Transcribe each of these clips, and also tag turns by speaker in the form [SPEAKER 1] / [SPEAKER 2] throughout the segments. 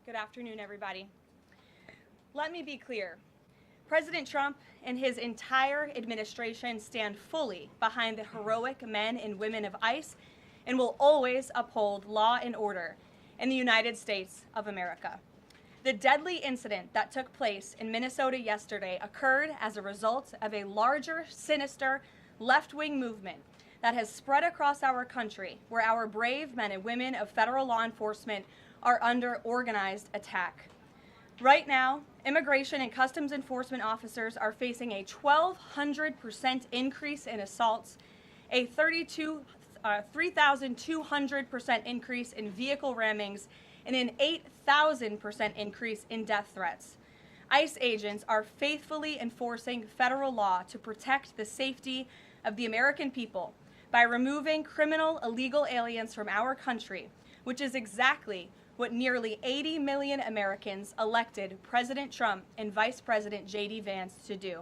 [SPEAKER 1] Good afternoon, everybody. Let me be clear. President Trump and his entire administration stand fully behind the heroic men and women of ICE and will always uphold law and order in the United States of America. The deadly incident that took place in Minnesota yesterday occurred as a result of a larger, sinister, left-wing movement that has spread across our country, where our brave men and women of federal law enforcement are under organized attack. Right now, immigration and customs enforcement officers are facing a 1,200% increase in assaults, a 3,200% increase in vehicle rammings, and an 8,000% increase in death threats. ICE agents are faithfully enforcing federal law to protect the safety of the American people by removing criminal illegal aliens from our country, which is exactly what nearly 80 million Americans elected President Trump and Vice President J.D. Vance to do.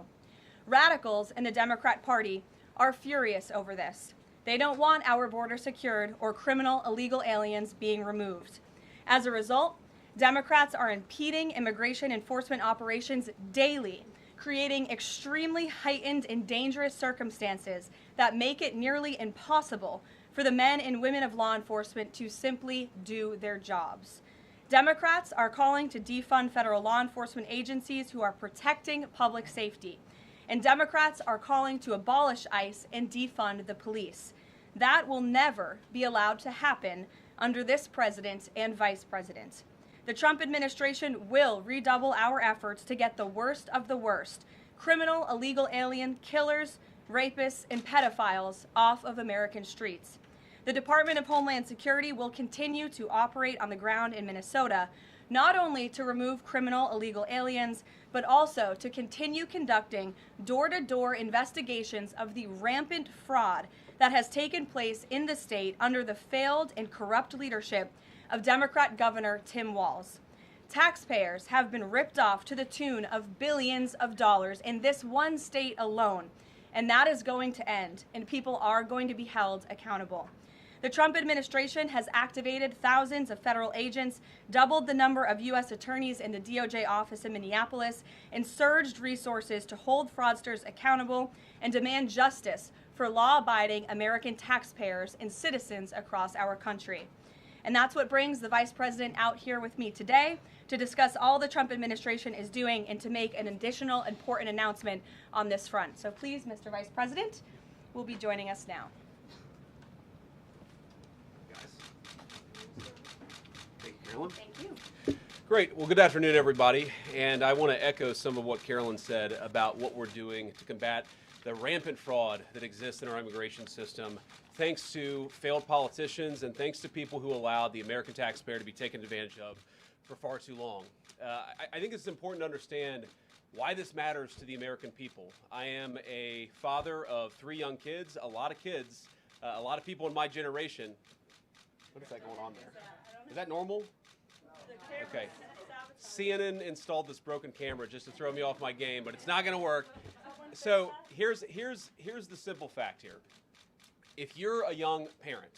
[SPEAKER 1] Radicals in the Democrat Party are furious over this. They don't want our border secured or criminal illegal aliens being removed. As a result, Democrats are impeding immigration enforcement operations daily, creating extremely heightened and dangerous circumstances that make it nearly impossible for the men and women of law enforcement to simply do their jobs. Democrats are calling to defund federal law enforcement agencies who are protecting public safety. And Democrats are calling to abolish ICE and defund the police. That will never be allowed to happen under this president and vice president. The Trump administration will redouble our efforts to get the worst of the worst, criminal illegal alien killers, rapists, and pedophiles off of American streets. The Department of Homeland Security will continue to operate on the ground in Minnesota, not only to remove criminal illegal aliens, but also to continue conducting door-to-door investigations of the rampant fraud that has taken place in the state under the failed and corrupt leadership of Democrat Governor Tim Walz. Taxpayers have been ripped off to the tune of billions of dollars in this one state alone, and that is going to end, and people are going to be held accountable. The Trump administration has activated thousands of federal agents, doubled the number of U.S. attorneys in the DOJ office in Mineápolis, and surged resources to hold fraudsters accountable and demand justice for law-abiding American taxpayers and citizens across our country. And that's what brings the Vice President out here with me today to discuss all the Trump administration is doing and to make an additional important announcement on this front. So please, Mr. Vice President, will be joining us now.
[SPEAKER 2] Thank you, Carolyn.
[SPEAKER 1] Thank you.
[SPEAKER 2] Great. Well, good afternoon, everybody. And I want to echo some of what Carolyn said about what we're doing to combat the rampant fraud that exists in our immigration system, thanks to failed politicians and thanks to people who allowed the American taxpayer to be taken advantage of for far too long. I think it's important to understand why this matters to the American people. I am a father of 3 young kids, a lot of people in my generation. What is that going on there? Is that normal? Okay. CNN installed this broken camera just to throw me off my game, but it's not going to work. So here's the simple fact here. If you're a young parent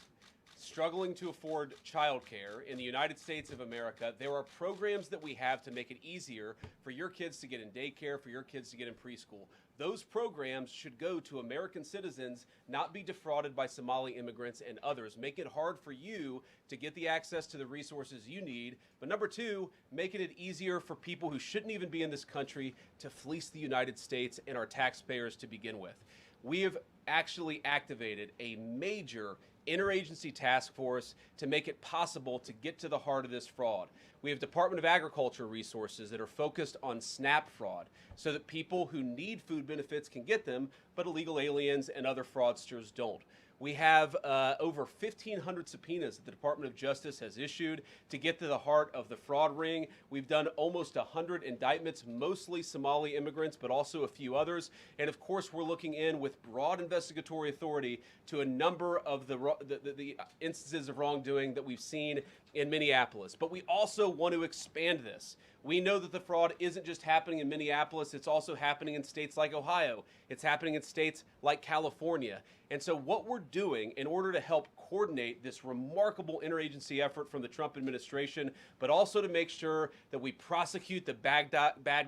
[SPEAKER 2] struggling to afford childcare in the United States of America, there are programs that we have to make it easier for your kids to get in daycare, for your kids to get in preschool. Those programs should go to American citizens, not be defrauded by Somali immigrants and others. Make it hard for you to get the access to the resources you need. But number 2, making it easier for people who shouldn't even be in this country to fleece the United States and our taxpayers to begin with. We have actually activated a major interagency task force to make it possible to get to the heart of this fraud. We have Department of Agriculture resources that are focused on SNAP fraud so that people who need food benefits can get them, but illegal aliens and other fraudsters don't. We have over 1,500 subpoenas that the Department of Justice has issued to get to the heart of the fraud ring. We've done almost 100 indictments, mostly Somali immigrants, but also a few others. And of course, we're looking in with broad investigatory authority to a number of the instances of wrongdoing that we've seen in Minneapolis. But we also want to expand this. We know that the fraud isn't just happening in Minneapolis, it's also happening in states like Ohio. It's happening in states like California. And so what we're doing in order to help coordinate this remarkable interagency effort from the Trump administration, but also to make sure that we prosecute the bad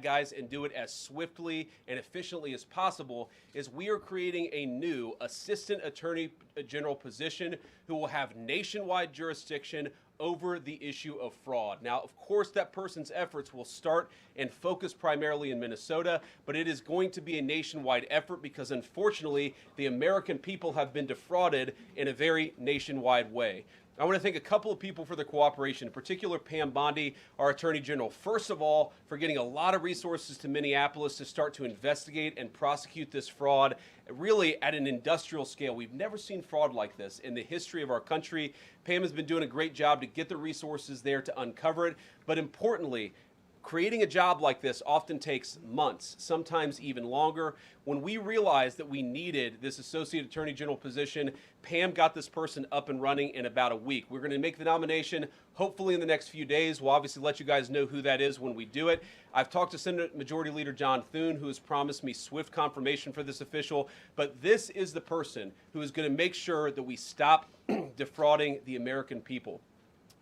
[SPEAKER 2] guys and do it as swiftly and efficiently as possible, is we are creating a new Assistant Attorney General position who will have nationwide jurisdiction over the issue of fraud. Now, of course, that person's efforts will start and focus primarily in Minnesota, but it is going to be a nationwide effort because, unfortunately, the American people have been defrauded in a very nationwide way. I want to thank a couple of people for their cooperation, in particular Pam Bondi, our Attorney General, first of all, for getting a lot of resources to Minneapolis to start to investigate and prosecute this fraud, really at an industrial scale. We've never seen fraud like this in the history of our country. Pam has been doing a great job to get the resources there to uncover it, but importantly, creating a job like this often takes months, sometimes even longer. When we realized that we needed this Associate Attorney General position, Pam got this person up and running in about a week. We're going to make the nomination hopefully in the next few days. We'll obviously let you guys know who that is when we do it. I've talked to Senate Majority Leader John Thune, who has promised me swift confirmation for this official, but this is the person who is going to make sure that we stop defrauding the American people.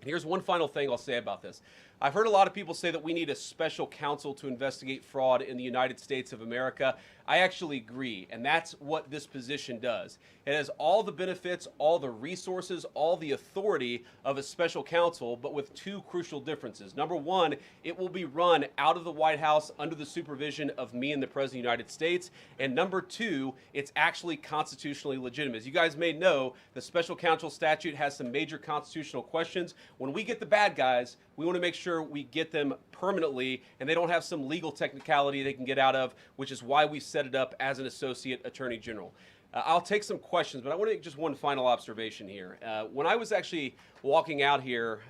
[SPEAKER 2] Here's one final thing I'll say about this. I've heard a lot of people say that we need a special counsel to investigate fraud in the United States of America. I actually agree, and that's what this position does. It has all the benefits, all the resources, all the authority of a special counsel, but with two crucial differences. Number one, it will be run out of the White House under the supervision of me and the President of the United States. And number two, it's actually constitutionally legitimate. As you guys may know, the special counsel statute has some major constitutional questions. When we get the bad guys, we want to make sure we get them permanently and they don't have some legal technicality they can get out of, which is why we set it up as an Associate Attorney General. I'll take some questions, but I want to make just one final observation here. When I was actually walking out here,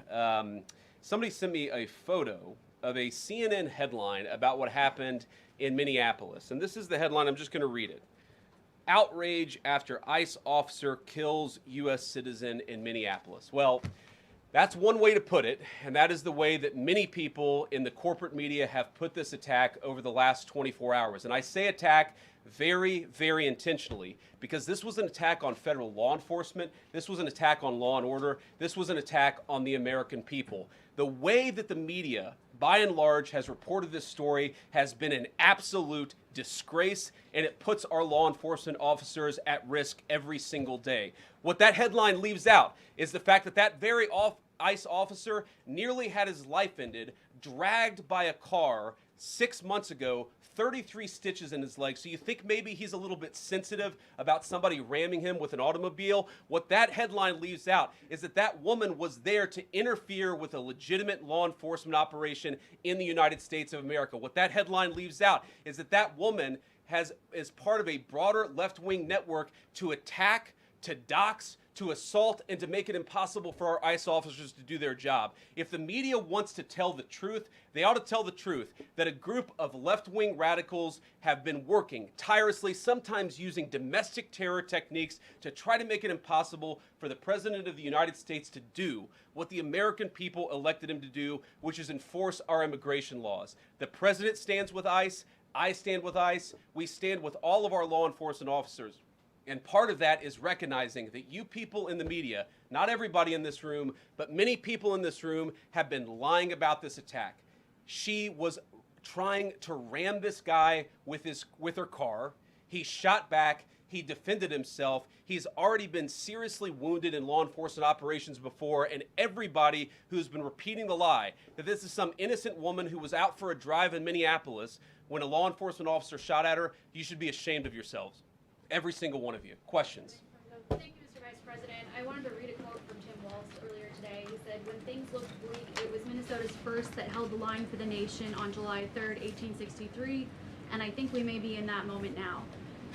[SPEAKER 2] somebody sent me a photo of a CNN headline about what happened in Minneapolis. And this is the headline. I'm just going to read it. Outrage after ICE officer kills U.S. citizen in Minneapolis. Well, that's one way to put it, and that is the way that many people in the corporate media have put this attack over the last 24 hours. And I say attack very, very intentionally because this was an attack on federal law enforcement. This was an attack on law and order. This was an attack on the American people. The way that the media, by and large, has reported this story has been an absolute disgrace, and it puts our law enforcement officers at risk every single day. What that headline leaves out is the fact that that very ICE officer nearly had his life ended, dragged by a car 6 months ago, 33 stitches in his leg. So you think maybe he's a little bit sensitive about somebody ramming him with an automobile? What that headline leaves out is that that woman was there to interfere with a legitimate law enforcement operation in the United States of America. What that headline leaves out is that that woman is part of a broader left-wing network to attack, to dox, to assault, and to make it impossible for our ICE officers to do their job. If the media wants to tell the truth, they ought to tell the truth that a group of left-wing radicals have been working tirelessly, sometimes using domestic terror techniques to try to make it impossible for the President of the United States to do what the American people elected him to do, which is enforce our immigration laws. The President stands with ICE. I stand with ICE. We stand with all of our law enforcement officers. And part of that is recognizing that you people in the media, not everybody in this room, but many people in this room have been lying about this attack. She was trying to ram this guy with her car. He shot back. He defended himself. He's already been seriously wounded in law enforcement operations before, and everybody who's been repeating the lie that this is some innocent woman who was out for a drive in Minneapolis when a law enforcement officer shot at her, you should be ashamed of yourselves. Every single one of you. Questions?
[SPEAKER 3] Thank you, Mr. Vice President. I wanted to read a quote from Tim Walz earlier today. He said, "When things looked bleak, it was Minnesota's first that held the line for the nation on July 3rd, 1863, and I think we may be in that moment now."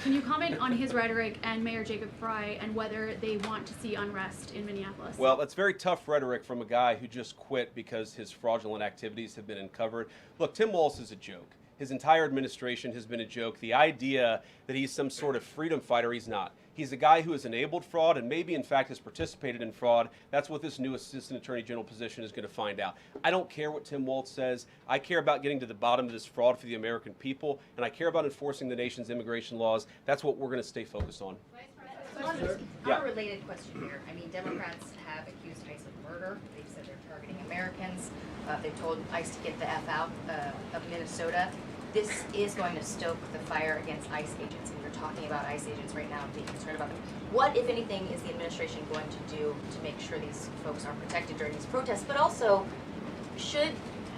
[SPEAKER 3] Can you comment on his rhetoric and Mayor Jacob Frey and whether they want to see unrest in Minneapolis?
[SPEAKER 2] Well, that's very tough rhetoric from a guy who just quit because his fraudulent activities have been uncovered. Look, Tim Walz is a joke. His entire administration has been a joke. The idea that he's some sort of freedom fighter, he's not. He's a guy who has enabled fraud and maybe in fact has participated in fraud. That's what this new Assistant Attorney General position is going to find out. I don't care what Tim Walz says. I care about getting to the bottom of this fraud for the American people, and I care about enforcing the nation's immigration laws. That's what we're going to stay focused on.
[SPEAKER 4] On a related question here, I mean, Democrats have accused ICE of murder. They've said they're targeting Americans. They've told ICE to get the F out of Minnesota. This is going to stoke the fire against ICE agents, and you're talking about ICE agents right now and being concerned about them. What, if anything, is the administration going to do to make sure these folks are protected during these protests? But also, should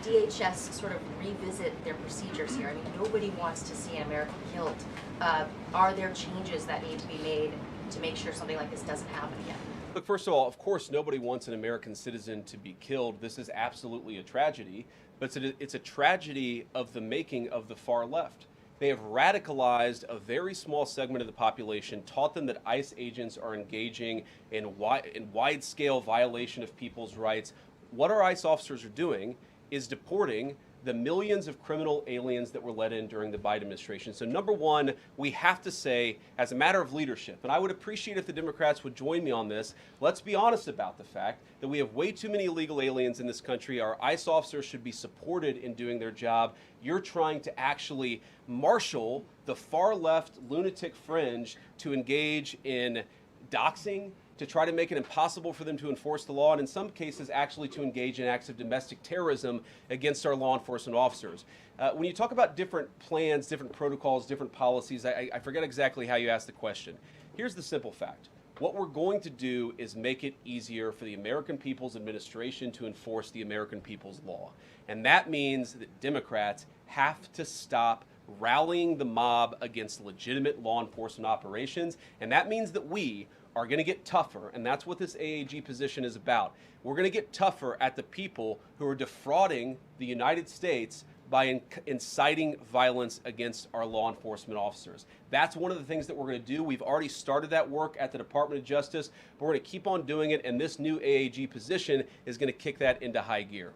[SPEAKER 4] DHS sort of revisit their procedures here? I mean, nobody wants to see an American killed. Are there changes that need to be made to make sure something like this doesn't happen again?
[SPEAKER 2] Look, first of all, of course, nobody wants an American citizen to be killed. This is absolutely a tragedy, but it's a tragedy of the making of the far left. They have radicalized a very small segment of the population, taught them that ICE agents are engaging in wide-scale violation of people's rights. What our ICE officers are doing is deporting the millions of criminal aliens that were let in during the Biden administration. So number one, we have to say, as a matter of leadership, and I would appreciate if the Democrats would join me on this, let's be honest about the fact that we have way too many illegal aliens in this country. Our ICE officers should be supported in doing their job. You're trying to actually marshal the far left lunatic fringe to engage in doxing, to try to make it impossible for them to enforce the law, and in some cases actually to engage in acts of domestic terrorism against our law enforcement officers. When you talk about different plans, different protocols, different policies, I forget exactly how you asked the question. Here's the simple fact. What we're going to do is make it easier for the American People's Administration to enforce the American people's law. And that means that Democrats have to stop rallying the mob against legitimate law enforcement operations, and that means that we are going to get tougher, and that's what this AAG position is about. We're going to get tougher at the people who are defrauding the United States by inciting violence against our law enforcement officers. That's one of the things that we're going to do. We've already started that work at the Department of Justice, but we're going to keep on doing it, and this new AAG position is going to kick that into high gear.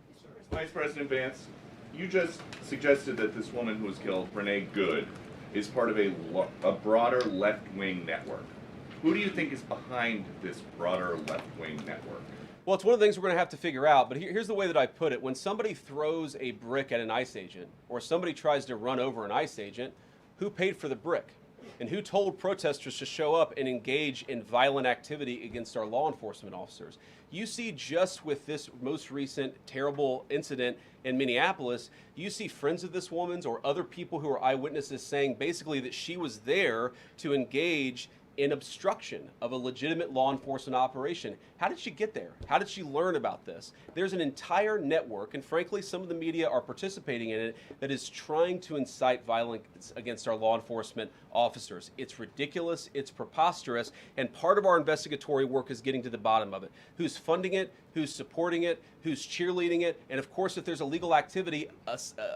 [SPEAKER 5] Vice President Vance, you just suggested that this woman who was killed, Renee Good, is part of a broader left-wing network. Who do you think is behind this broader left-wing network?
[SPEAKER 2] Well, it's one of the things we're going to have to figure out, but here's the way that I put it. When somebody throws a brick at an ICE agent, or somebody tries to run over an ICE agent, who paid for the brick? And who told protesters to show up and engage in violent activity against our law enforcement officers? You see, just with this most recent terrible incident in Mineápolis, you see friends of this woman's or other people who are eyewitnesses saying basically that she was there to engage in obstruction of a legitimate law enforcement operation. How did she get there? How did she learn about this? There's an entire network, and frankly, some of the media are participating in it, that is trying to incite violence against our law enforcement officers. It's ridiculous, it's preposterous, and part of our investigatory work is getting to the bottom of it. Who's funding it? Who's supporting it? Who's cheerleading it? And of course, if there's illegal activity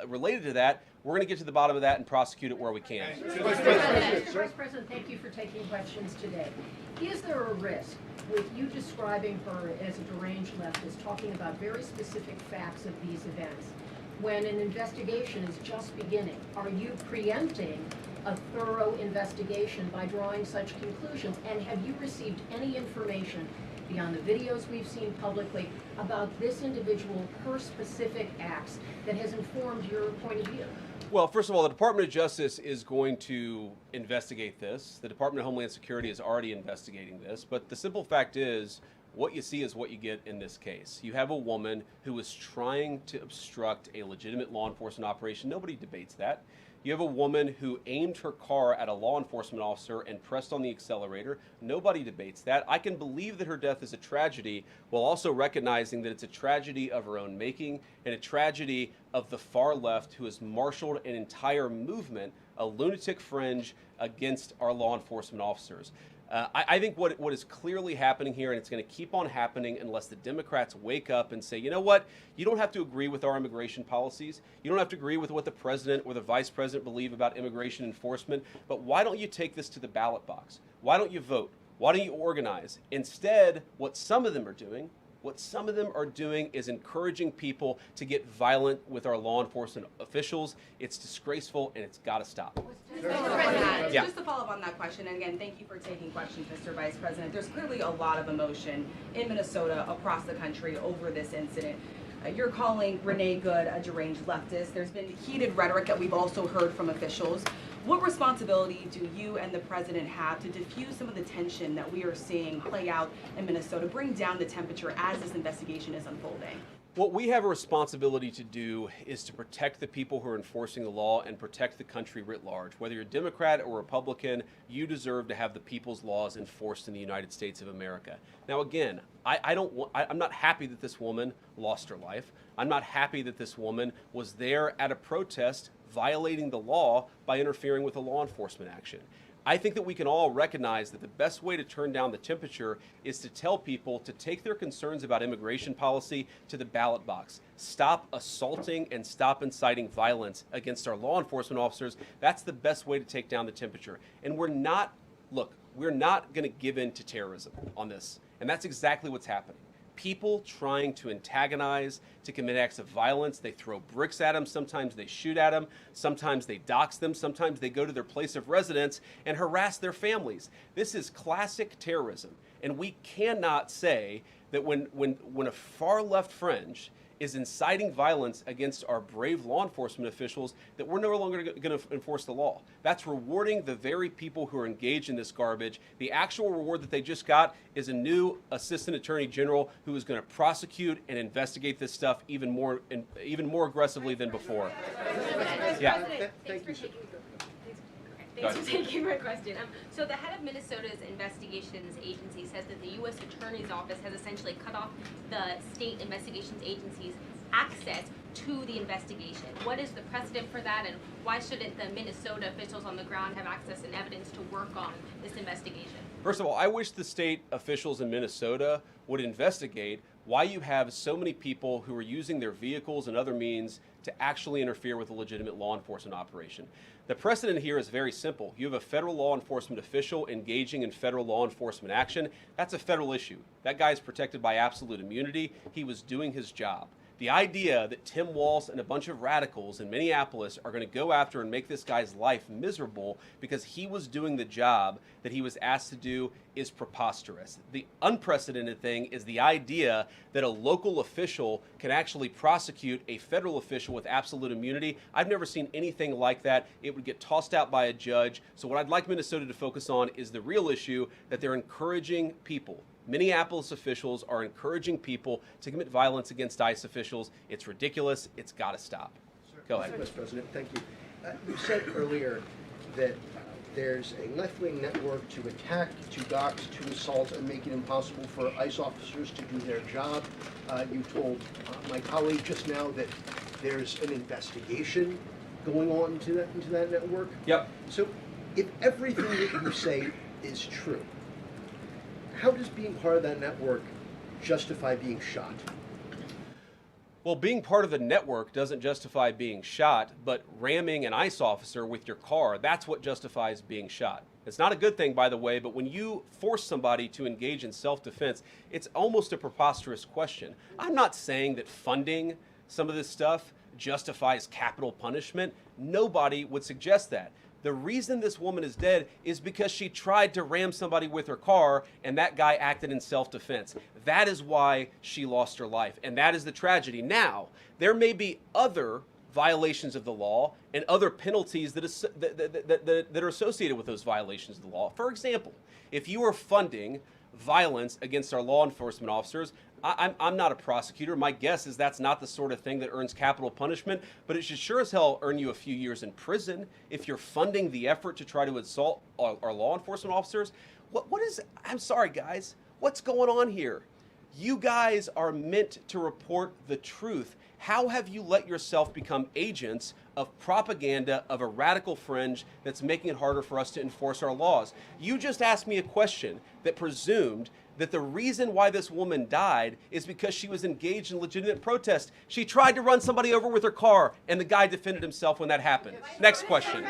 [SPEAKER 2] related to that, we're going to get to the bottom of that and prosecute it where we can.
[SPEAKER 6] Vice President, thank you for taking questions today. Is there a risk with you describing her as a deranged leftist, talking about very specific facts of these events, when an investigation is just beginning? Are you preempting a thorough investigation by drawing such conclusions? And have you received any information beyond the videos we've seen publicly about this individual, her specific acts, that has informed your point of view?
[SPEAKER 2] Well, first of all, the Department of Justice is going to investigate this. The Department of Homeland Security is already investigating this. But the simple fact is, what you see is what you get in this case. You have a woman who was trying to obstruct a legitimate law enforcement operation. Nobody debates that. You have a woman who aimed her car at a law enforcement officer and pressed on the accelerator. Nobody debates that. I can believe that her death is a tragedy, while also recognizing that it's a tragedy of her own making and a tragedy of the far left who has marshaled an entire movement, a lunatic fringe, against our law enforcement officers. I think what is clearly happening here, and it's going to keep on happening unless the Democrats wake up and say, you know what, you don't have to agree with our immigration policies. You don't have to agree with what the president or the vice president believe about immigration enforcement, but why don't you take this to the ballot box? Why don't you vote? Why don't you organize? Instead, what some of them are doing, What some of them are doing is encouraging people to get violent with our law enforcement officials. It's disgraceful, and it's got to stop. Yeah.
[SPEAKER 7] Just to follow up on that question, and again, thank you for taking questions, Mr. Vice President. There's clearly a lot of emotion in Minnesota, across the country, over this incident. You're calling Renee Good a deranged leftist. There's been heated rhetoric that we've also heard from officials. What responsibility do you and the president have to diffuse some of the tension that we are seeing play out in Minnesota, bring down the temperature as this investigation is unfolding?
[SPEAKER 2] What we have a responsibility to do is to protect the people who are enforcing the law and protect the country writ large. Whether you're Democrat or Republican, you deserve to have the people's laws enforced in the United States of America. Now, again, I'm not happy that this woman lost her life. I'm not happy that this woman was there at a protest violating the law by interfering with a law enforcement action. I think that we can all recognize that the best way to turn down the temperature is to tell people to take their concerns about immigration policy to the ballot box. Stop assaulting and stop inciting violence against our law enforcement officers. That's the best way to take down the temperature. And we're not going to give in to terrorism on this. And that's exactly what's happening. People trying to antagonize, to commit acts of violence. They throw bricks at them. Sometimes they shoot at them. Sometimes they dox them. Sometimes they go to their place of residence and harass their families. This is classic terrorism. And we cannot say that when a far left fringe is inciting violence against our brave law enforcement officials, that we're no longer going to enforce the law. That's rewarding the very people who are engaged in this garbage. The actual reward that they just got is a new assistant attorney general who is going to prosecute and investigate this stuff even more aggressively than before. Yeah.
[SPEAKER 8] Thanks for taking my question. So the head of Minnesota's investigations agency says that the U.S. Attorney's Office has essentially cut off the state investigations agency's access to the investigation. What is the precedent for that, and why shouldn't the Minnesota officials on the ground have access and evidence to work on this investigation?
[SPEAKER 2] First of all, I wish the state officials in Minnesota would investigate why you have so many people who are using their vehicles and other means to actually interfere with a legitimate law enforcement operation. The precedent here is very simple. You have a federal law enforcement official engaging in federal law enforcement action. That's a federal issue. That guy is protected by absolute immunity. He was doing his job. The idea that Tim Walz and a bunch of radicals in Mineápolis are going to go after and make this guy's life miserable because he was doing the job that he was asked to do is preposterous. The unprecedented thing is the idea that a local official can actually prosecute a federal official with absolute immunity. I've never seen anything like that. It would get tossed out by a judge. So what I'd like Minnesota to focus on is the real issue, that they're encouraging people. Minneapolis officials are encouraging people to commit violence against ICE officials. It's ridiculous. It's got to stop. Go ahead.
[SPEAKER 9] Mr. President, thank you. You said earlier that there's a left-wing network to attack, to dox, to assault, and make it impossible for ICE officers to do their job. You told my colleague just now that there's an investigation going on into that network.
[SPEAKER 2] Yep.
[SPEAKER 9] So if everything that you say is true, how does being part of that network justify being shot?
[SPEAKER 2] Well, being part of the network doesn't justify being shot, but ramming an ICE officer with your car, that's what justifies being shot. It's not a good thing, by the way, but when you force somebody to engage in self-defense, it's almost a preposterous question. I'm not saying that funding some of this stuff justifies capital punishment. Nobody would suggest that. The reason this woman is dead is because she tried to ram somebody with her car and that guy acted in self-defense. That is why she lost her life, and that is the tragedy. Now, there may be other violations of the law and other penalties that are associated with those violations of the law. For example, if you are funding violence against our law enforcement officers, I'm not a prosecutor. My guess is that's not the sort of thing that earns capital punishment, but it should sure as hell earn you a few years in prison if you're funding the effort to try to assault our law enforcement officers. I'm sorry, guys. What's going on here? You guys are meant to report the truth. How have you let yourself become agents of propaganda of a radical fringe that's making it harder for us to enforce our laws? You just asked me a question that presumed that the reason why this woman died is because she was engaged in legitimate protest. She tried to run somebody over with her car, and the guy defended himself when that happened. Next question.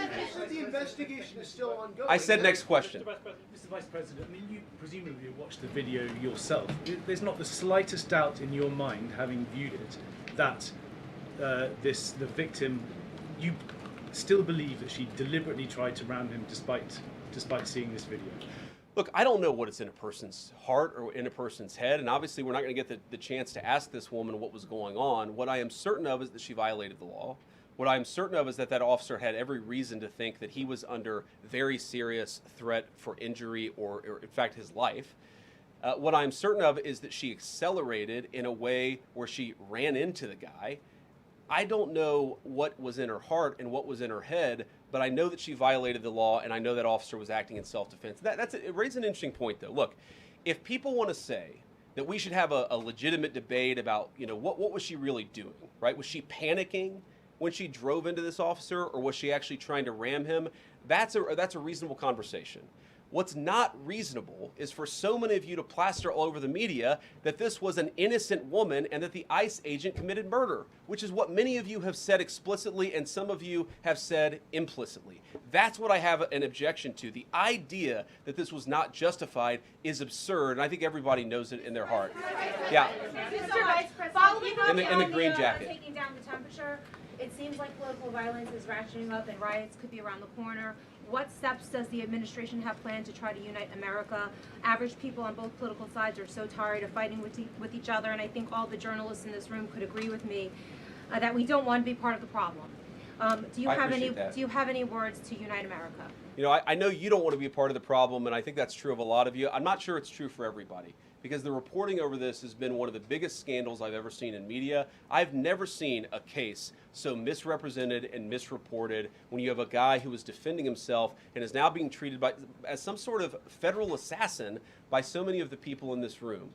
[SPEAKER 9] The investigation is still ongoing.
[SPEAKER 2] I said next question.
[SPEAKER 10] Mr. Vice President, I mean, you presumably watched the video yourself. There's not the slightest doubt in your mind, having viewed it, that the victim, you still believe that she deliberately tried to ram him despite seeing this video?
[SPEAKER 2] Look, I don't know what is in a person's heart or in a person's head, and obviously we're not going to get the chance to ask this woman what was going on. What I am certain of is that she violated the law. What I'm certain of is that that officer had every reason to think that he was under very serious threat for injury or in fact, his life. What I'm certain of is that she accelerated in a way where she ran into the guy. I don't know what was in her heart and what was in her head, but I know that she violated the law, and I know that officer was acting in self-defense. It raises an interesting point, though. Look, if people want to say that we should have a legitimate debate about, what was she really doing, right? Was she panicking when she drove into this officer, or was she actually trying to ram him? That's a reasonable conversation. What's not reasonable is for so many of you to plaster all over the media that this was an innocent woman and that the ICE agent committed murder, which is what many of you have said explicitly and some of you have said implicitly. That's what I have an objection to. The idea that this was not justified is absurd, and I think everybody knows it in their heart. Yeah.
[SPEAKER 11] Mr. Vice President,
[SPEAKER 2] in the green jacket.
[SPEAKER 11] Taking down the temperature, it seems like political violence is ratcheting up and riots could be around the corner. What steps does the administration have planned to try to unite America? Average people on both political sides are so tired of fighting with each other, and I think all the journalists in this room could agree with me that we don't want to be part of the problem. Do you have any words to unite America?
[SPEAKER 2] I know you don't want to be a part of the problem, and I think that's true of a lot of you. I'm not sure it's true for everybody, because the reporting over this has been one of the biggest scandals I've ever seen in media. I've never seen a case so misrepresented and misreported when you have a guy who was defending himself and is now being treated as some sort of federal assassin by so many of the people in this room.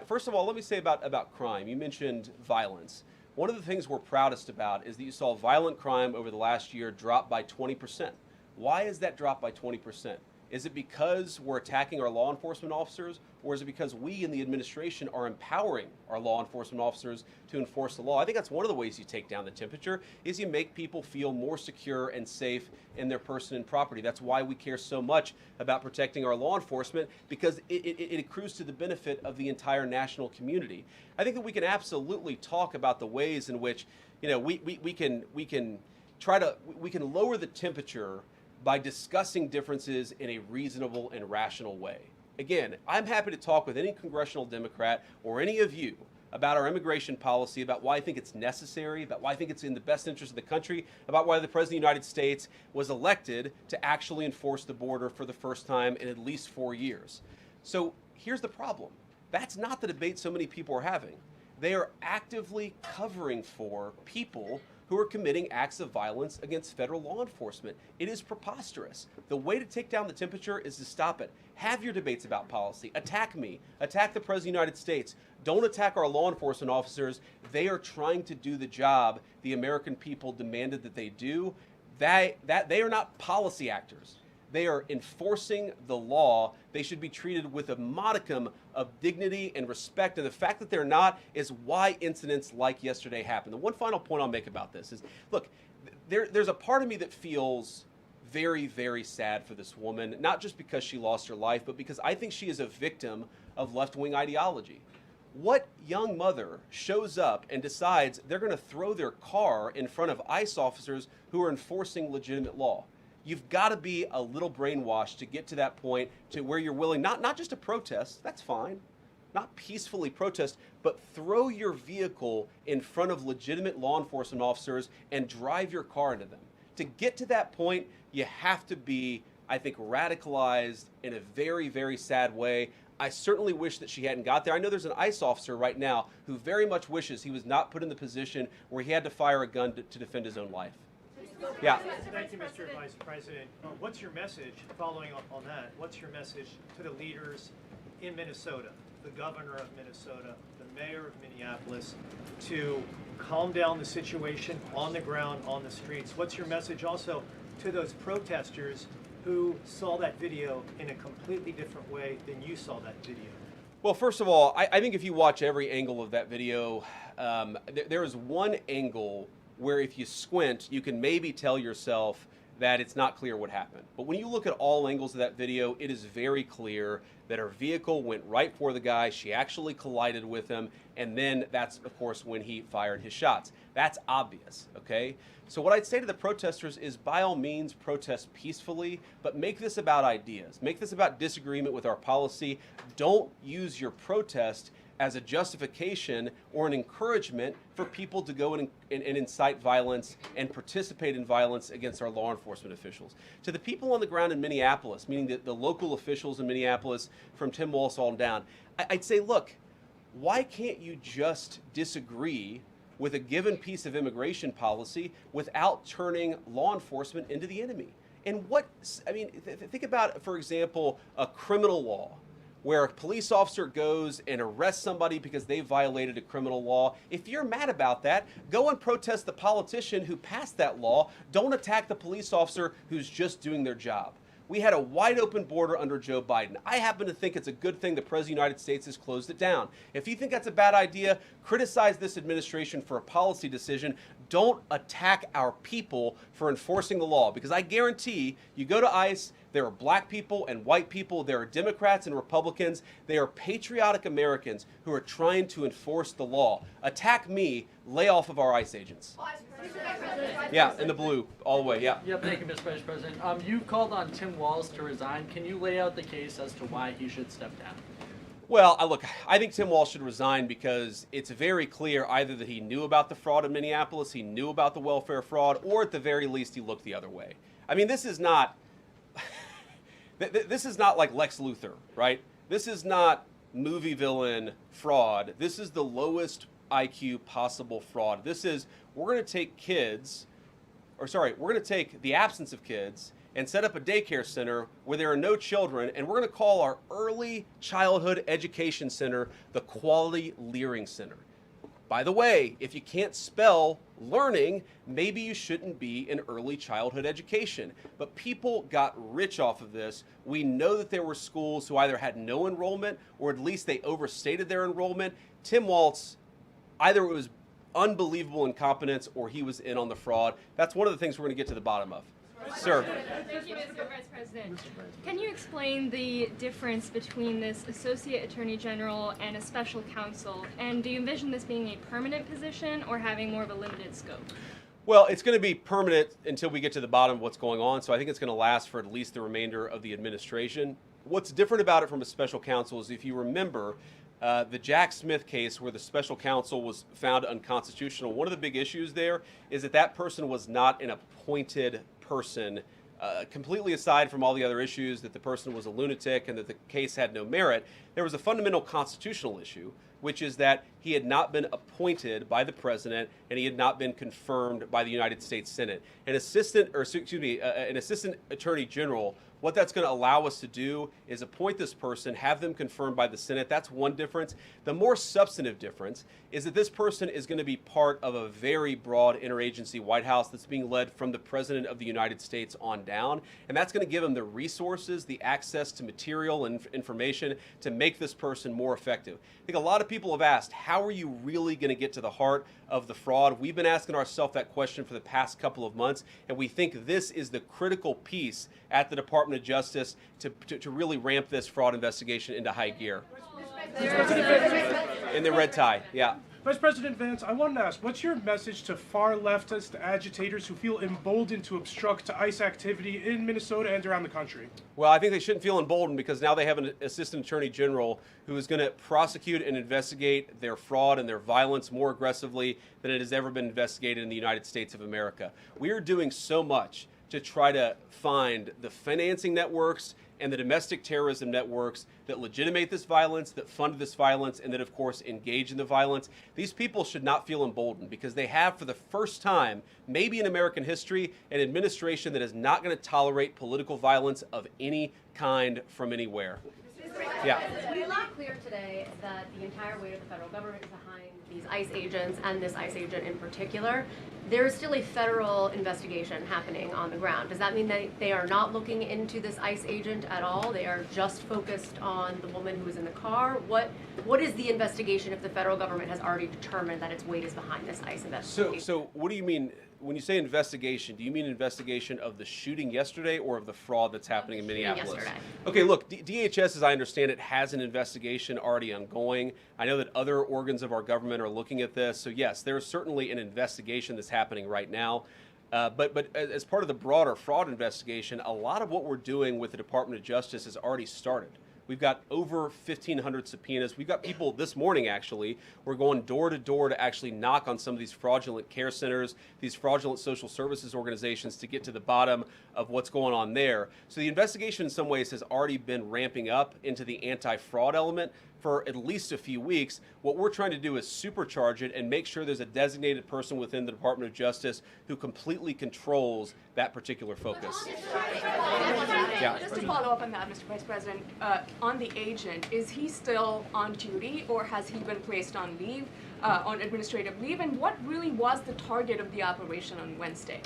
[SPEAKER 2] First of all, let me say about crime. You mentioned violence. One of the things we're proudest about is that you saw violent crime over the last year drop by 20%. Why is that drop by 20%? Is it because we're attacking our law enforcement officers, or is it because we in the administration are empowering our law enforcement officers to enforce the law? I think that's one of the ways you take down the temperature, is you make people feel more secure and safe in their person and property. That's why we care so much about protecting our law enforcement, because it accrues to the benefit of the entire national community. I think that we can absolutely talk about the ways in which we can lower the temperature by discussing differences in a reasonable and rational way. Again, I'm happy to talk with any congressional Democrat or any of you about our immigration policy, about why I think it's necessary, about why I think it's in the best interest of the country, about why the President of the United States was elected to actually enforce the border for the first time in at least 4 years. So here's the problem. That's not the debate so many people are having. They are actively covering for people who are committing acts of violence against federal law enforcement. It is preposterous. The way to take down the temperature is to stop it. Have your debates about policy. Attack me. Attack the President of the United States. Don't attack our law enforcement officers. They are trying to do the job the American people demanded that they do. They are not policy actors. They are enforcing the law. They should be treated with a modicum of dignity and respect. And the fact that they're not is why incidents like yesterday happened. The one final point I'll make about this is, look, there's a part of me that feels very, very sad for this woman, not just because she lost her life, but because I think she is a victim of left-wing ideology. What young mother shows up and decides they're going to throw their car in front of ICE officers who are enforcing legitimate law? You've got to be a little brainwashed to get to that point to where you're willing not just to protest, that's fine, not peacefully protest, but throw your vehicle in front of legitimate law enforcement officers and drive your car into them. To get to that point, you have to be, I think, radicalized in a very, very sad way. I certainly wish that she hadn't got there. I know there's an ICE officer right now who very much wishes he was not put in the position where he had to fire a gun to defend his own life. Yeah.
[SPEAKER 12] Thank you, Mr. Vice President. What's your message, following up on that, what's your message to the leaders in Minnesota, the governor of Minnesota, the mayor of Minneapolis, to calm down the situation on the ground, on the streets? What's your message also to those protesters who saw that video in a completely different way than you saw that video?
[SPEAKER 2] Well, first of all, I think if you watch every angle of that video, there is one angle where if you squint, you can maybe tell yourself that it's not clear what happened. But when you look at all angles of that video, it is very clear that her vehicle went right for the guy. She actually collided with him. And then that's, of course, when he fired his shots. That's obvious, okay? So what I'd say to the protesters is, by all means, protest peacefully, but make this about ideas. Make this about disagreement with our policy. Don't use your protest as a justification or an encouragement for people to go and incite violence and participate in violence against our law enforcement officials. To the people on the ground in Minneapolis, meaning the local officials in Minneapolis from Tim Walz on down, I'd say, look, why can't you just disagree with a given piece of immigration policy without turning law enforcement into the enemy? And think about, for example, a criminal law, where a police officer goes and arrests somebody because they violated a criminal law. If you're mad about that, go and protest the politician who passed that law. Don't attack the police officer who's just doing their job. We had a wide open border under Joe Biden. I happen to think it's a good thing the President of the United States has closed it down. If you think that's a bad idea, criticize this administration for a policy decision. Don't attack our people for enforcing the law, because I guarantee you go to ICE, there are black people and white people, there are Democrats and Republicans, they are patriotic Americans who are trying to enforce the law. Attack me, lay off of our ICE agents. Yeah, in the blue, all the way, yeah.
[SPEAKER 13] Yeah, thank you, Mr. Vice President. You called on Tim Walz to resign. Can you lay out the case as to why he should step down?
[SPEAKER 2] Well, look, I think Tim Walz should resign because it's very clear either that he knew about the fraud in Minneapolis, he knew about the welfare fraud, or at the very least he looked the other way. I mean, this is not like Lex Luthor, right? This is not movie villain fraud. This is the lowest IQ possible fraud. This is, we're going to take the absence of kids and set up a daycare center where there are no children, and we're going to call our early childhood education center the Quality Learning Center. By the way, if you can't spell learning, maybe you shouldn't be in early childhood education. But people got rich off of this. We know that there were schools who either had no enrollment or at least they overstated their enrollment. Tim Walz, either it was unbelievable incompetence or he was in on the fraud. That's one of the things we're going to get to the bottom of. Sir.
[SPEAKER 14] Thank you, Mr. Vice President. Can you explain the difference between this Associate Attorney General and a special counsel? And do you envision this being a permanent position or having more of a limited scope?
[SPEAKER 2] Well, it's going to be permanent until we get to the bottom of what's going on, so I think it's going to last for at least the remainder of the administration. What's different about it from a special counsel is, if you remember, the Jack Smith case where the special counsel was found unconstitutional, one of the big issues there is that that person was not an appointed person, completely aside from all the other issues that the person was a lunatic and that the case had no merit. There was a fundamental constitutional issue, which is that he had not been appointed by the president and he had not been confirmed by the United States Senate. An assistant attorney general, what that's going to allow us to do is appoint this person, have them confirmed by the Senate. That's one difference. The more substantive difference is that this person is going to be part of a very broad interagency White House that's being led from the President of the United States on down. And that's going to give him the resources, the access to material and information to make this person more effective. I think a lot of people have asked, how are you really going to get to the heart of the fraud? We've been asking ourselves that question for the past couple of months, and we think this is the critical piece at the Department of Justice to really ramp this fraud investigation into high gear. In the red tie, yeah.
[SPEAKER 15] Vice President Vance, I wanted to ask, what's your message to far leftist agitators who feel emboldened to obstruct ICE activity in Minnesota and around the country?
[SPEAKER 2] Well, I think they shouldn't feel emboldened because now they have an assistant attorney general who is going to prosecute and investigate their fraud and their violence more aggressively than it has ever been investigated in the United States of America. We are doing so much to try to find the financing networks and the domestic terrorism networks that legitimate this violence, that fund this violence, and that, of course, engage in the violence. These people should not feel emboldened because they have, for the first time, maybe in American history, an administration that is not going to tolerate political violence of any kind from anywhere. Yeah.
[SPEAKER 4] It's not clear today
[SPEAKER 16] say that the entire weight of the federal government is behind these ICE agents and this ICE agent in particular. There is still a federal investigation happening on the ground. Does that mean that they are not looking into this ICE agent at all? They are just focused on the woman who was in the car? What is the investigation if the federal government has already determined that its weight is behind this ICE investigation?
[SPEAKER 2] So what do you mean? When you say investigation, do you mean investigation of the shooting yesterday or of the fraud that's happening in Minneapolis?
[SPEAKER 16] Yesterday.
[SPEAKER 2] Okay, look, DHS, as I understand it, has an investigation already ongoing. I know that other organs of our government are looking at this. So yes, there is certainly an investigation that's happening right now. But as part of the broader fraud investigation, a lot of what we're doing with the Department of Justice has already started. We've got over 1,500 subpoenas. We've got people this morning, actually, we're going door to door to actually knock on some of these fraudulent care centers, these fraudulent social services organizations to get to the bottom of what's going on there. So the investigation in some ways has already been ramping up into the anti-fraud element for at least a few weeks. What we're trying to do is supercharge it and make sure there's a designated person within the Department of Justice who completely controls that particular focus.
[SPEAKER 17] Yeah. Just to follow up on that, Mr. Vice President, on the agent, is he still on duty or has he been placed on leave, on administrative leave? And what really was the target of the operation on Wednesday?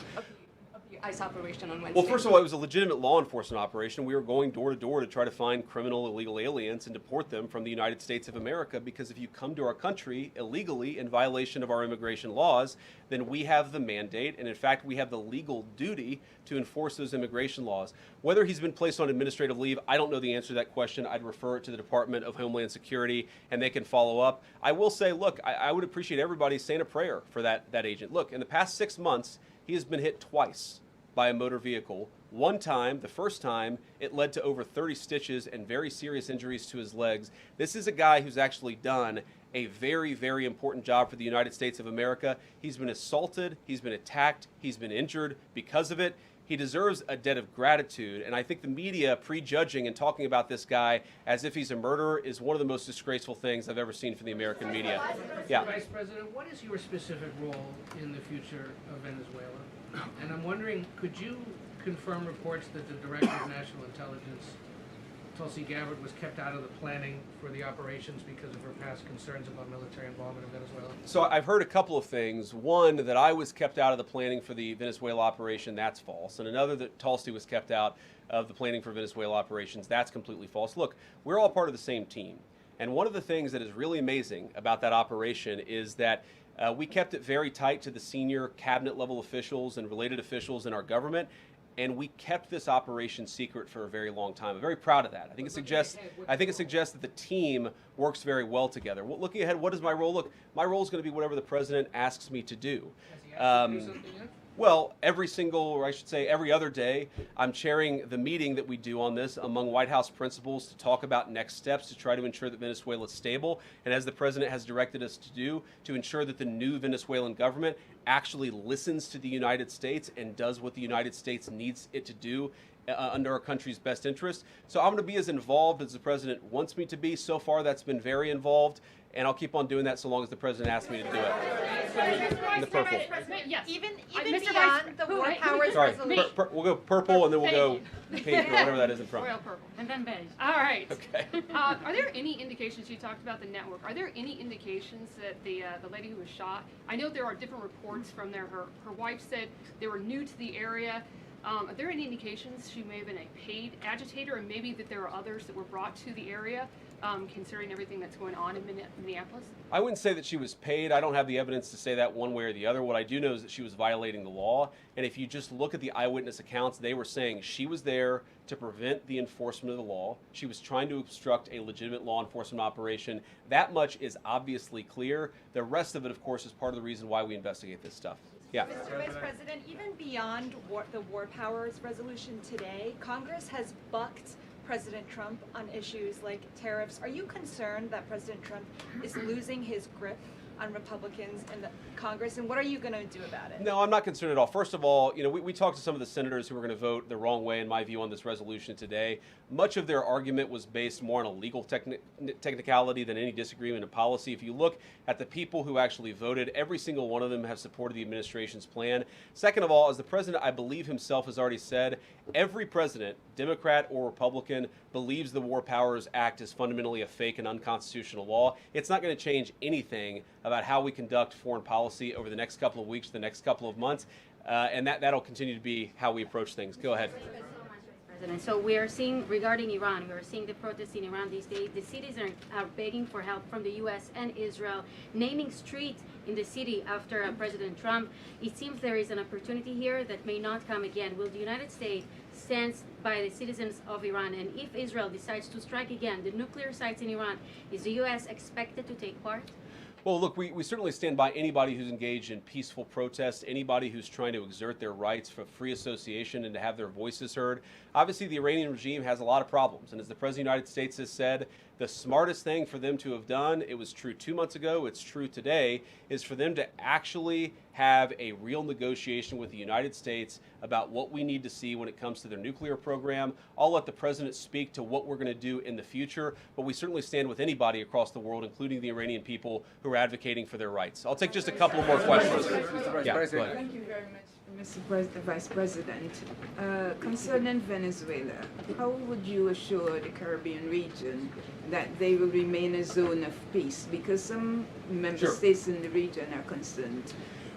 [SPEAKER 17] ICE operation on Wednesday?
[SPEAKER 2] Well, first of all, it was a legitimate law enforcement operation. We were going door to door to try to find criminal illegal aliens and deport them from the United States of America, because if you come to our country illegally in violation of our immigration laws, then we have the mandate, and in fact we have the legal duty to enforce those immigration laws. Whether he's been placed on administrative leave, I don't know the answer to that question. I'd refer it to the Department of Homeland Security and they can follow up. I will say, look, I would appreciate everybody saying a prayer for that agent. Look, in the past 6 months, he has been hit twice by a motor vehicle. One time, the first time, it led to over 30 stitches and very serious injuries to his legs. This is a guy who's actually done a very, very important job for the United States of America. He's been assaulted, he's been attacked, he's been injured because of it. He deserves a debt of gratitude, and I think the media prejudging and talking about this guy as if he's a murderer is one of the most disgraceful things I've ever seen from the American media. Yeah.
[SPEAKER 18] Vice President, what is your specific role in the future of Venezuela? And I'm wondering, could you confirm reports that the Director of National Intelligence, Tulsi Gabbard, was kept out of the planning for the operations because of her past concerns about military involvement in Venezuela?
[SPEAKER 2] So I've heard a couple of things. One, that I was kept out of the planning for the Venezuela operation, that's false. And another, that Tulsi was kept out of the planning for Venezuela operations, that's completely false. Look, we're all part of the same team. And one of the things that is really amazing about that operation is that we kept it very tight to the senior cabinet level officials and related officials in our government, and we kept this operation secret for a very long time. I'm very proud of that. I think it suggests that the team works very well together. Well, looking ahead, what is my role? Look, my role is going to be whatever the president asks me to do. Well, every single, or I should say every other day, I'm chairing the meeting that we do on this among White House principals to talk about next steps to try to ensure that Venezuela is stable, and as the president has directed us to do, to ensure that the new Venezuelan government actually listens to the United States and does what the United States needs it to do under our country's best interest. So I'm going to be as involved as the president wants me to be. So far, that's been very involved, and I'll keep on doing that so long as the president asks me to do it. In the purple.
[SPEAKER 11] Yes.
[SPEAKER 4] Even
[SPEAKER 11] Mr.
[SPEAKER 4] beyond the war powers
[SPEAKER 2] Sorry,
[SPEAKER 4] resolution.
[SPEAKER 2] we'll go purple and then we'll go pink or whatever that is in front.
[SPEAKER 11] Royal purple. And then beige. All right.
[SPEAKER 2] Okay.
[SPEAKER 11] Are there any indications, you talked about the network, are there any indications that the lady who was shot, I know there are different reports from there, her wife said they were new to the area. Are there any indications she may have been a paid agitator, and maybe that there are others that were brought to the area, considering everything that's going on in Minneapolis?
[SPEAKER 2] I wouldn't say that she was paid. I don't have the evidence to say that one way or the other. What I do know is that she was violating the law, and if you just look at the eyewitness accounts, they were saying she was there to prevent the enforcement of the law. She was trying to obstruct a legitimate law enforcement operation. That much is obviously clear. The rest of it, of course, is part of the reason why we investigate this stuff. Yeah.
[SPEAKER 19] Mr. Vice President, even beyond the war powers resolution today, Congress has bucked President Trump on issues like tariffs. Are you concerned that President Trump is losing his grip on Republicans in the Congress, and what are you going to do about it?
[SPEAKER 2] No, I'm not concerned at all. First of all, we talked to some of the senators who were going to vote the wrong way, in my view, on this resolution today. Much of their argument was based more on a legal technicality than any disagreement in policy. If you look at the people who actually voted, every single one of them have supported the administration's plan. Second of all, as the president, I believe himself has already said, every president, Democrat or Republican, believes the War Powers Act is fundamentally a fake and unconstitutional law, it's not going to change anything about how we conduct foreign policy over the next couple of weeks, the next couple of months, and that'll continue to be how we approach things. Go ahead.
[SPEAKER 20] President. So we are seeing, regarding Iran, we are seeing the protests in Iran these days. The cities are begging for help from the U.S. and Israel, naming streets in the city after President Trump. It seems there is an opportunity here that may not come again. Will the United States stand by the citizens of Iran? And if Israel decides to strike again the nuclear sites in Iran, is the U.S. expected to take part?
[SPEAKER 2] Well, look, we certainly stand by anybody who's engaged in peaceful protest, anybody who's trying to exert their rights for free association and to have their voices heard. Obviously, the Iranian regime has a lot of problems, and as the President of the United States has said, the smartest thing for them to have done, it was true 2 months ago, it's true today, is for them to actually have a real negotiation with the United States about what we need to see when it comes to their nuclear program. I'll let the President speak to what we're going to do in the future, but we certainly stand with anybody across the world, including the Iranian people who are advocating for their rights. I'll take just a couple more questions. Yeah, go ahead.
[SPEAKER 21] Thank you very much, Mr. Vice President. Concerning Venezuela, how would you assure the Caribbean region that they will remain a zone of peace? Because some member states in the region are concerned.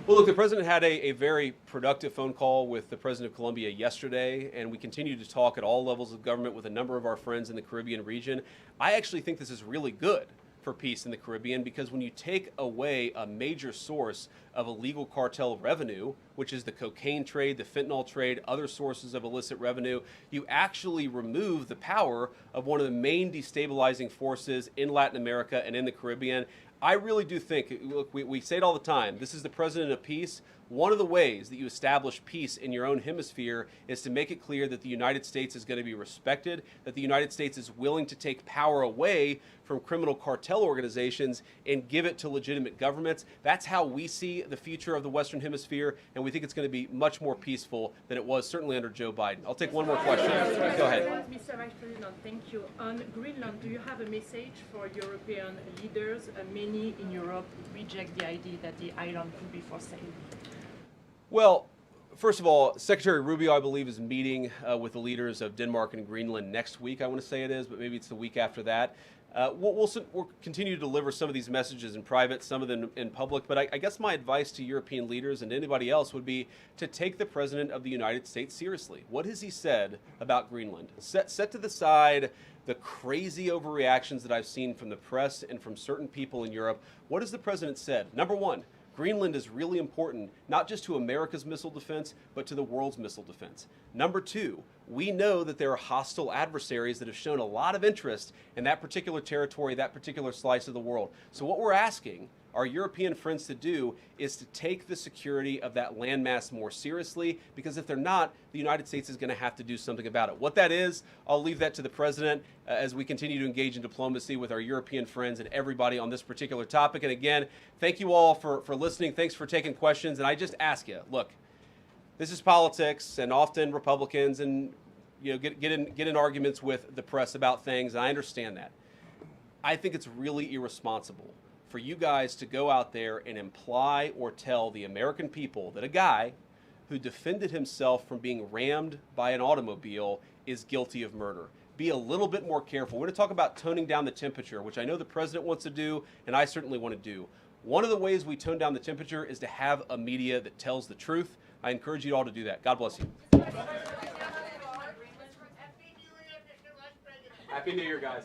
[SPEAKER 2] Well, look, the President had a very productive phone call with the President of Colombia yesterday, and we continue to talk at all levels of government with a number of our friends in the Caribbean region. I actually think this is really good for peace in the Caribbean, because when you take away a major source of illegal cartel revenue, which is the cocaine trade, the fentanyl trade, other sources of illicit revenue, you actually remove the power of one of the main destabilizing forces in Latin America and in the Caribbean. I really do think, look, we say it all the time, this is the President of Peace. One of the ways that you establish peace in your own hemisphere is to make it clear that the United States is going to be respected, that the United States is willing to take power away from criminal cartel organizations and give it to legitimate governments. That's how we see the future of the Western Hemisphere, and we think it's going to be much more peaceful than it was certainly under Joe Biden. I'll take one more question. Go ahead.
[SPEAKER 22] Mr. Vice President, thank you. On Greenland, do you have a message for European leaders? Many in Europe reject the idea that the island could be for sale.
[SPEAKER 2] Well, first of all, Secretary Rubio, I believe, is meeting with the leaders of Denmark and Greenland next week, I want to say it is, but maybe it's the week after that. We'll continue to deliver some of these messages in private, some of them in public, but I guess my advice to European leaders and anybody else would be to take the President of the United States seriously. What has he said about Greenland? Set to the side the crazy overreactions that I've seen from the press and from certain people in Europe. What has the President said? Number one, Greenland is really important, not just to America's missile defense, but to the world's missile defense. Number two, we know that there are hostile adversaries that have shown a lot of interest in that particular territory, that particular slice of the world. So what we're asking our European friends to do is to take the security of that landmass more seriously, because if they're not, the United States is going to have to do something about it. What that is, I'll leave that to the President as we continue to engage in diplomacy with our European friends and everybody on this particular topic. And again, thank you all for listening. Thanks for taking questions. And I just ask you, look, this is politics, and often Republicans and get in arguments with the press about things, and I understand that. I think it's really irresponsible for you guys to go out there and imply or tell the American people that a guy who defended himself from being rammed by an automobile is guilty of murder. Be a little bit more careful. We're going to talk about toning down the temperature, which I know the President wants to do, and I certainly want to do. One of the ways we tone down the temperature is to have a media that tells the truth. I encourage you all to do that. God bless you. Happy New Year, guys.